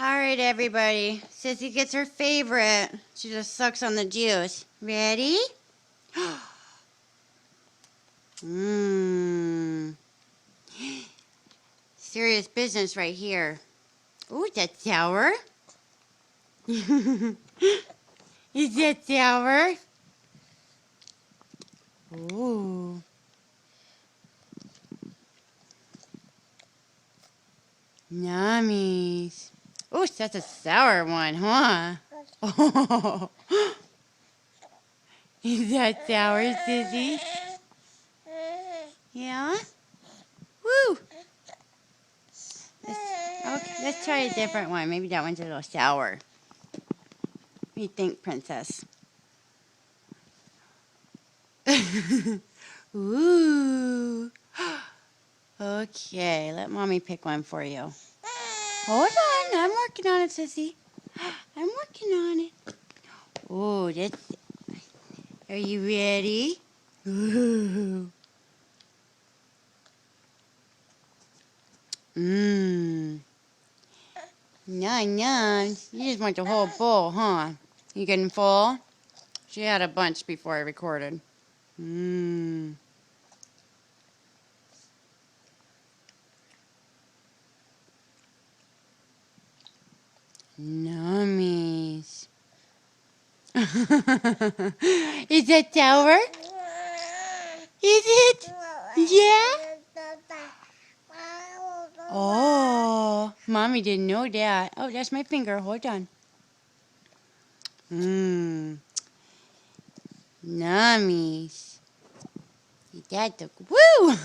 All right, everybody. Sissy gets her favorite. She just sucks on the juice. Ready? Mmm. Serious business right here. Ooh, that's sour. Is that sour? Ooh. Yummies. Ooh, that's a sour one, huh? Oh. Is that sour, Sissy? Yeah? Woo! Let's try a different one. Maybe that one's a little sour. What do you think, Princess? Ooh. Okay, let Mommy pick one for you. Hold on, I'm working on it, Sissy. I'm working on it. Ooh, that's... Are you ready? Ooh. Mmm. Yum, yum. You just want the whole bowl, huh? You getting full? She had a bunch before I recorded. Mmm. Nummies. Is that sour? Is it? Yeah? Oh, Mommy didn't know that. Oh, that's my finger. Hold on. Mmm. Nummies. That took... Woo!